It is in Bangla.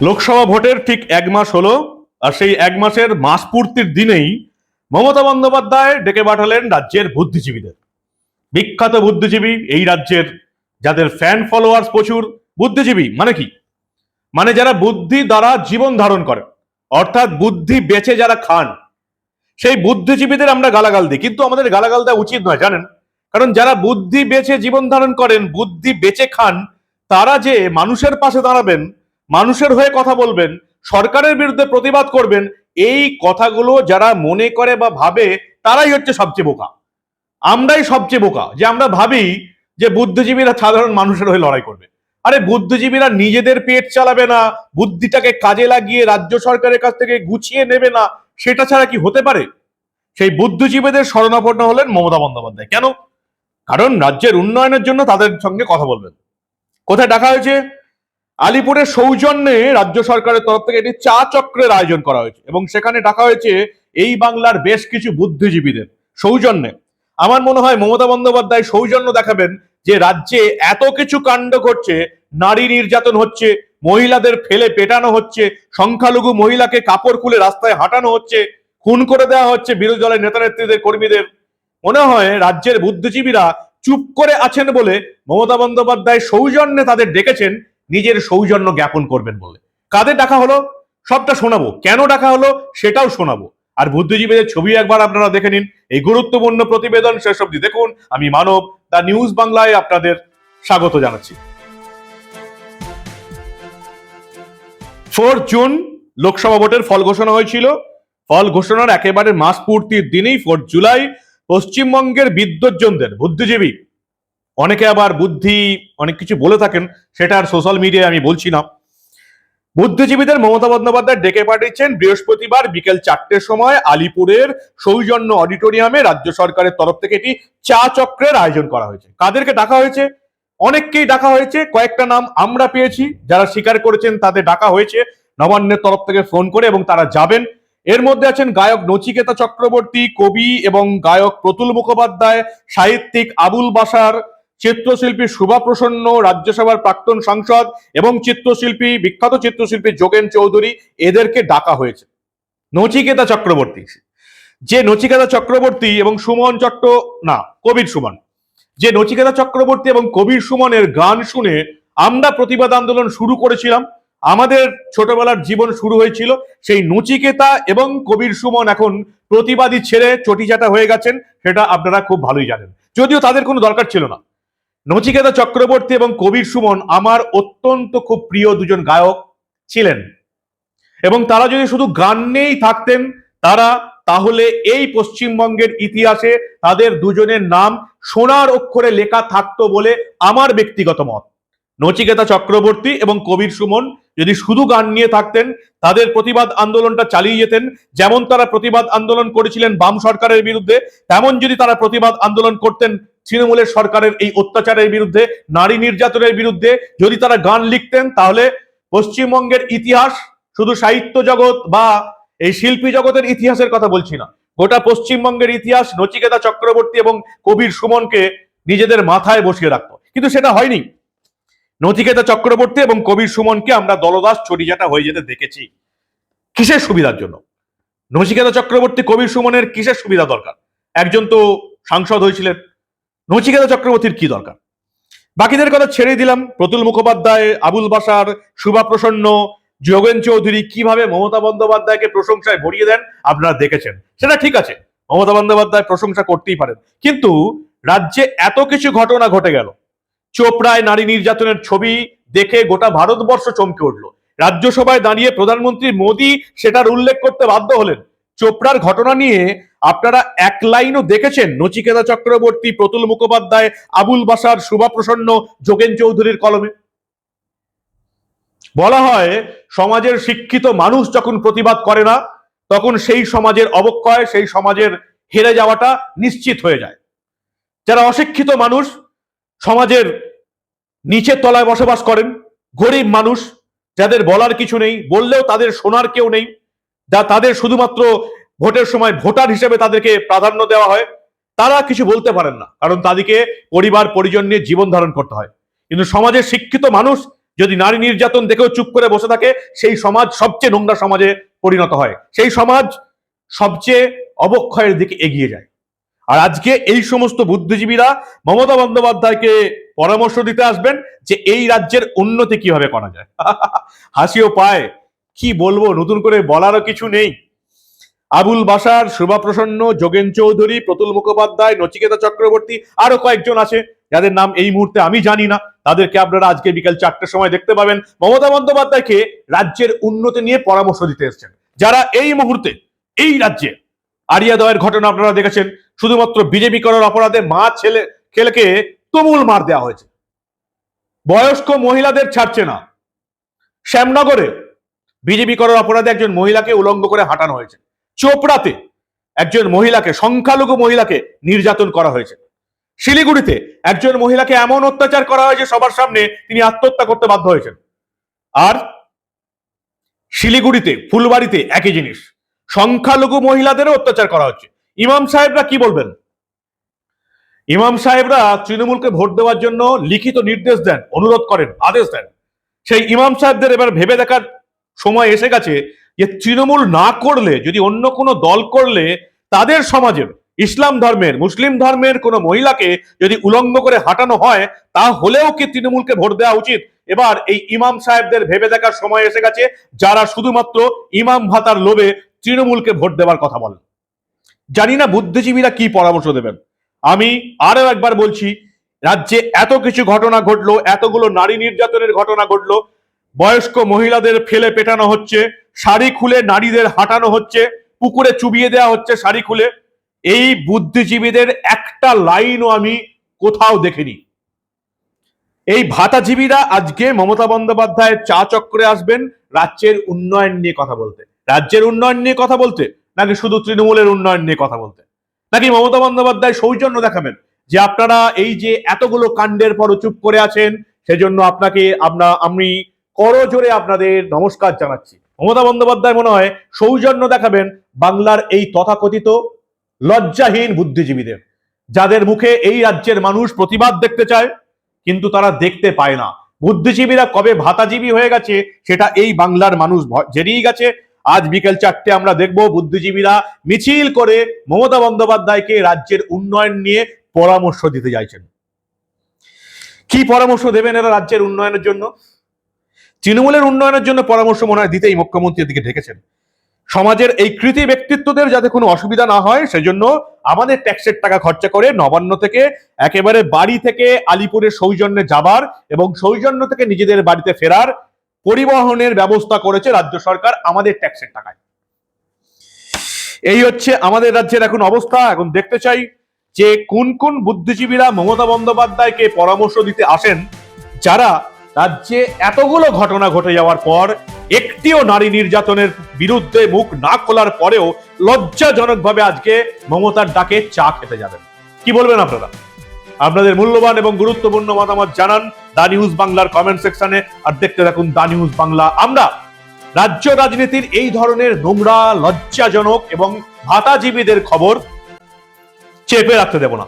লোকসভা ভোটের ঠিক এক মাস হলো, আর সেই এক মাসের মাস পূর্তির দিনেই মমতা বন্দ্যোপাধ্যায় ডেকে পাঠালেন রাজ্যের বুদ্ধিজীবীদের। বিখ্যাত বুদ্ধিজীবী এই রাজ্যের, যাদের ফ্যান ফলোয়ার্স প্রচুর। বুদ্ধিজীবী মানে কি? মানে যারা বুদ্ধি দ্বারা জীবন ধারণ করে, অর্থাৎ বুদ্ধি বেচে যারা খান, সেই বুদ্ধিজীবীদের আমরা গালাগাল দিই। কিন্তু আমাদের গালাগাল দেওয়া উচিত নয়, জানেন? কারণ যারা বুদ্ধি বেচে জীবন ধারণ করেন, বুদ্ধি বেচে খান, তারা যে মানুষের পাশে দাঁড়াবেন, মানুষের হয়ে কথা বলবেন, সরকারের বিরুদ্ধে প্রতিবাদ করবেন, এই কথাগুলো যারা মনে করে বা ভাবে, তারাই হচ্ছে সবচেয়ে বোকা। আমরাই সবচেয়ে বোকা যে আমরা ভাবি যে বুদ্ধিজীবীরা সাধারণ মানুষের হয়ে লড়াই করবে। আরে বুদ্ধিজীবীরা নিজেদের পেট চালাবে না, বুদ্ধিটাকে কাজে লাগিয়ে রাজ্য সরকারের কাছ থেকে গুছিয়ে নেবে না, সেটা ছাড়া কি হতে পারে? সেই বুদ্ধিজীবীদের শরণাপন্ন হলেন মমতা বন্দ্যোপাধ্যায়। কেন? কারণ রাজ্যের উন্নয়নের জন্য তাদের সঙ্গে কথা বলবেন। কোথায় ডাকা হয়েছে? আলিপুরের সৌজন্যে রাজ্য সরকারের তরফ থেকে একটি চা চক্রের আয়োজন করা হয়েছে, এবং সেখানে ডাকা হয়েছে এই বাংলার বেশ কিছু বুদ্ধিজীবীদের সৌজন্যে। আমার মনে হয় মমতা বন্দ্যোপাধ্যায় সৌজন্য দেখাবেন যে রাজ্যে এত কিছু কাণ্ড ঘটছে, নারী নির্যাতন হচ্ছে, মহিলাদের ফেলে পেটানো হচ্ছে, সংখ্যালঘু মহিলাকে কাপড় খুলে রাস্তায় হাঁটানো হচ্ছে, খুন করে দেওয়া হচ্ছে বিরোধী দলের নেতা নেত্রীদের, কর্মীদের। মনে হয় রাজ্যের বুদ্ধিজীবীরা চুপ করে আছেন বলে মমতা বন্দ্যোপাধ্যায় সৌজন্যে তাদের ডেকেছেন নিজের সৌজন্য জ্ঞাপন করবেন বলে। কাদের ডাকা হলো সবটা শোনাবো, কেন ডাকা হলো সেটাও শোনাবো। আর বুদ্ধিজীবীদের ছবি একবার আপনারা দেখে নিন। এই গুরুত্বপূর্ণ প্রতিবেদন শেষ অবধি দেখুন। আমি মানব, দ্য নিউজ বাংলায় আপনাদের স্বাগত জানাচ্ছি। 4 জুন লোকসভা ভোটের ফল ঘোষণা হয়েছিল। ফল ঘোষণার একেবারে মাস পূর্তির দিনেই 4 জুলাই পশ্চিমবঙ্গের বিদ্বজ্জনদের, বুদ্ধিজীবী, অনেকে আবার বুদ্ধি অনেক কিছু বলে থাকেন, সেটা আর সোশ্যাল মিডিয়ায় আমি বলছি না, বুদ্ধিজীবীদের মমতা বন্দ্যোপাধ্যায় ডেকে পাঠিয়েছেন বৃহস্পতিবার বিকেল 4টের সময় আলিপুরের সৌজন্য অডিটোরিয়ামে রাজ্য সরকারের তরফ থেকে একটি চা চক্রের আয়োজন করা হয়েছে। কাদেরকে ডাকা হয়েছে? অনেককেই ডাকা হয়েছে। কয়েকটা নাম আমরা পেয়েছি, যারা স্বীকার করেছেন তাদের ডাকা হয়েছে নবান্নের তরফ থেকে ফোন করে, এবং তারা যাবেন। এর মধ্যে আছেন গায়ক নচিকেতা চক্রবর্তী, কবি এবং গায়ক প্রতুল মুখোপাধ্যায়, সাহিত্যিক আবুল বাশার, চিত্রশিল্পী শুভা প্রসন্ন, রাজ্যসভার প্রাক্তন সাংসদ এবং চিত্রশিল্পী, বিখ্যাত চিত্রশিল্পী যোগেন চৌধুরী, এদেরকে ডাকা হয়েছে। নচিকেতা চক্রবর্তী, যে নচিকেতা চক্রবর্তী এবং সুমন চট্ট না কবির সুমন, যে নচিকেতা চক্রবর্তী এবং কবির সুমনের গান শুনে আমরা প্রতিবাদ আন্দোলন শুরু করেছিলাম, আমাদের ছোটবেলার জীবন শুরু হয়েছিল। সেই নচিকেতা এবং কবির সুমন এখন প্রতিবাদী ছেড়ে চটিচাটা হয়ে গেছেন, সেটা আপনারা খুব ভালোই জানেন, যদিও তাদের কোনো দরকার ছিল না। নচিকেতা চক্রবর্তী এবং কবির সুমন আমার অত্যন্ত খুব প্রিয় দুজন গায়ক ছিলেন, এবং তারা যদি শুধু গান নিয়েই থাকতেন তাহলে এই পশ্চিমবঙ্গের ইতিহাসে তাদের দুজনের নাম সোনার অক্ষরে লেখা থাকতো বলে আমার ব্যক্তিগত মত। নচিকেতা চক্রবর্তী এবং কবির সুমন যদি শুধু গান নিয়ে থাকতেন, তাদের প্রতিবাদ আন্দোলনটা চালিয়ে যেতেন, যেমন তারা প্রতিবাদ আন্দোলন করেছিলেন বাম সরকারের বিরুদ্ধে, তেমন যদি তারা প্রতিবাদ আন্দোলন করতেন তৃণমূলের সরকারের এই অত্যাচারের বিরুদ্ধে, নারী নির্যাতনের বিরুদ্ধে, যদি তারা গান লিখতেন, তাহলে পশ্চিমবঙ্গের ইতিহাস, শুধু সাহিত্য জগৎ বা এই শিল্পী জগতের ইতিহাসের কথা বলছি না, গোটা পশ্চিমবঙ্গের ইতিহাস নচিকেতা চক্রবর্তী এবং কবির সুমনকে নিজেদের মাথায় বসিয়ে রাখতো। কিন্তু সেটা হয়নি। নচিকেতা চক্রবর্তী এবং কবির সুমনকে আমরা দলদাস চটিচাটা হয়ে যেতে দেখেছি। কিসের সুবিধার জন্য? নচিকেতা চক্রবর্তী, কবির সুমনের কিসের সুবিধা দরকার? একজন তো সাংসদ হয়েছিলেন, নচিকেতা চক্রবর্তীর কি দরকার? বাকিদের কথা ছেড়ে দিলাম। প্রতুল মুখোপাধ্যায়, আবুল বাশার, শুভা প্রসন্ন, যোগেন চৌধুরী কিভাবে মমতা বন্দ্যোপাধ্যায়কে প্রশংসায় ভরিয়ে দেন আপনারা দেখেছেন। সেটা ঠিক আছে, মমতা বন্দ্যোপাধ্যায় প্রশংসা করতেই পারেন, কিন্তু রাজ্যে এত কিছু ঘটনা ঘটে গেল। চোপড়ায় নারী নির্যাতনের ছবি দেখে গোটা ভারতবর্ষ চমকে উঠল। রাজ্যসভায় দাঁড়িয়ে প্রধানমন্ত্রী মোদী সেটার উল্লেখ করতে বাধ্য হলেন। চোপড়ার ঘটনা নিয়ে আপনারা এক লাইনও দেখেছেন নচিকেতা চক্রবর্তী, প্রতুল মুখোপাধ্যায়, আবুল বাশার, শুভা প্রসন্ন, যোগেন চৌধুরীর কলমে? বলা হয় সমাজের শিক্ষিত মানুষ যখন প্রতিবাদ করে না, তখন সেই সমাজের অবক্ষয়, সেই সমাজের হেরে যাওয়াটা নিশ্চিত হয়ে যায়। যারা অশিক্ষিত মানুষ, সমাজের নিচের তলায় বসবাস করেন, গরিব মানুষ, যাদের বলার কিছু নেই, বললেও তাদের শোনার কেউ নেই, তাদের শুধুমাত্র ভোটের সময় ভোটার হিসেবে তাদেরকে প্রাধান্য দেওয়া হয়, তারা কিছু বলতে পারেন না, কারণ তাদেরকে পরিবার পরিজন নিয়ে জীবন ধারণ করতে হয়। কিন্তু সমাজের শিক্ষিত মানুষ যদি নারী নির্যাতন দেখেও চুপ করে বসে থাকে, সেই সমাজ সবচেয়ে নোংরা সমাজে পরিণত হয়, সেই সমাজ সবচেয়ে অবক্ষয়ের দিকে এগিয়ে যায়। আর আজকে এই সমস্ত বুদ্ধিজীবীরা মমতা বন্দ্যোপাধ্যায়কে পরামর্শ দিতে আসবেন যে এই রাজ্যের উন্নতি কিভাবে করা যায়। হাসিও পায়, কি বলবো, নতুন করে বলারও কিছু নেই। আবুল বাশার, শোভা প্রসন্ন, যোগেন চৌধুরী, প্রতুল মুখোপাধ্যায়, নচিকেতা চক্রবর্তী, আরো কয়েকজন আছে যাদের নাম এই মুহূর্তে আমি জানি না, তাদেরকে আপনারা আজকে বিকেল 4টার সময় দেখতে পাবেন মমতা বন্দ্যোপাধ্যায়কে রাজ্যের উন্নতি নিয়ে পরামর্শ দিতে এসেছেন। যারা এই মুহূর্তে এই রাজ্যে আরিয়াদয়ের ঘটনা আপনারা দেখেছেন, শুধুমাত্র বিজেপি করার অপরাধে মা ছেলেকে তুমুল মার দেওয়া হয়েছে, বয়স্ক মহিলাদের ছাড়ছে না। শ্যামনগরে বিজেপি করার অপরাধে একজন মহিলাকে উলঙ্গ করে হাঁটানো হয়েছে। চোপড়াতে একজন মহিলাকে, সংখ্যালঘু মহিলাকে নির্যাতন করা হয়েছে। শিলিগুড়িতে একজন মহিলাকে এমন অত্যাচার করা হয়েছে সবার সামনে তিনি আত্মহত্যা করতে বাধ্য হয়েছেন। আর শিলিগুড়িতে, ফুলবাড়িতে একই জিনিস, সংখ্যালঘু মহিলাদেরও অত্যাচার করা হচ্ছে। ইমাম সাহেবরা কি বলবেন? ইমাম সাহেবরা তৃণমূলকে ভোট দেওয়ার জন্য লিখিত নির্দেশ দেন, অনুরোধ করেন, আদেশ দেন। সেই ইমাম সাহেবদের এবার ভেবে দেখার সময় এসে গেছে যে তৃণমূল না করলে, যদি অন্য কোনো দল করলে, তাদের সমাজের ইসলাম ধর্মের, মুসলিম ধর্মের কোনো মহিলাকে যদি উলঙ্গ করে হাঁটানো হয়, তাহলেও কি তৃণমূলকে ভোট দেওয়া উচিত? এবার এই ইমাম সাহেবদের ভেবে দেখার সময় এসে গেছে, যারা শুধুমাত্র ইমাম ভাতার লোভে তৃণমূলকে ভোট দেওয়ার কথা বলেন। জানি না বুদ্ধিজীবীরা কি পরামর্শ দেবেন। আমি আরো একবার বলছি, রাজ্যে এত কিছু ঘটনা ঘটলো, এতগুলো নারী নির্যাতনের ঘটনা ঘটলো, বয়স্ক মহিলাদের ফেলে পেটানো হচ্ছে, শাড়ি খুলে নারীদের হাঁটানো হচ্ছে, পুকুরে চুবিয়ে দেওয়া হচ্ছে শাড়ি খুলে। এই বুদ্ধিজীবীদের একটা লাইনও আমি কোথাও দেখিনি। এই ভাতাজীবীরা আজকে মমতা বন্দ্যোপাধ্যায়ের চা চক্রে আসবেন রাজ্যের উন্নয়ন নিয়ে কথা বলতে। রাজ্যের উন্নয়ন নিয়ে কথা বলতে, নাকি শুধু তৃণমূলের উন্নয়ন নিয়ে কথা বলতে? নাকি মমতা বন্দ্যোপাধ্যায় সৌজন্য দেখাবেন যে আপনারা এই যে এতগুলো কাণ্ডের পরও চুপ করে আছেন, সেজন্য আপনাকে আমি করজোরে আপনাদের নমস্কার জানাচ্ছি। মমতা বন্দ্যোপাধ্যায় মনে হয় সৌজন্য দেখাবেন বাংলার এই তথাকথিত লজ্জাহীন বুদ্ধিজীবীদের, যাদের মুখে এই রাজ্যের মানুষ প্রতিবাদ দেখতে চায় কিন্তু তারা দেখতে পায় না। বুদ্ধিজীবীরা কবে ভাতাজীবী হয়ে গেছে সেটা এই বাংলার মানুষ জেনেই গেছে। আজ বিকেল 4টে আমরা দেখব বুদ্ধিজীবীরা মিছিল করে মমতা বন্দ্যোপাধ্যায়কে রাজ্যের উন্নয়ন নিয়ে পরামর্শ দিতে চাইছেন। কি পরামর্শ দেবেন এরা রাজ্যের উন্নয়নের জন্য? তৃণমূলের উন্নয়নের জন্য পরামর্শ মনে হয় দিতেই মুখ্যমন্ত্রী এদিকে ঢেকেছেন। সমাজের এই কৃতি ব্যক্তিত্বদের যাতে কোনো অসুবিধা না হয় সেজন্য আমাদের ট্যাক্সের টাকা খরচা করে নবান্ন থেকে একেবারে বাড়ি থেকে আলিপুরের সৌজন্যে যাবার এবং সৌজন্য থেকে নিজেদের বাড়িতে ফেরার পরিবহনের ব্যবস্থা করেছে রাজ্য সরকার আমাদের ট্যাক্সের টাকায়। এই হচ্ছে আমাদের রাজ্যের এখন অবস্থা। এখন দেখতে চাই যে কোন কোন বুদ্ধিজীবীরা মমতা বন্দ্যোপাধ্যায়কে পরামর্শ দিতে আসেন, যারা রাজ্যে এতগুলো ঘটনা ঘটে যাওয়ার পর একটিও নারী নির্যাতনের বিরুদ্ধে মুখ না খোলার পরেও লজ্জাজনকভাবে আজকে মমতার ডাকে চা খেতে যাবেন। কি বলবেন আপনারা? আপনাদের মূল্যবান এবং গুরুত্বপূর্ণ মতামত জানান দা নিউজ বাংলার কমেন্ট সেকশনে। আর দেখতে থাকুন দা নিউজ বাংলা। আমরা রাজ্য রাজনীতির এই ধরনের নোংরা, লজ্জাজনক এবং ভাতাজীবীদের খবর চেপে রাখতে দেব না।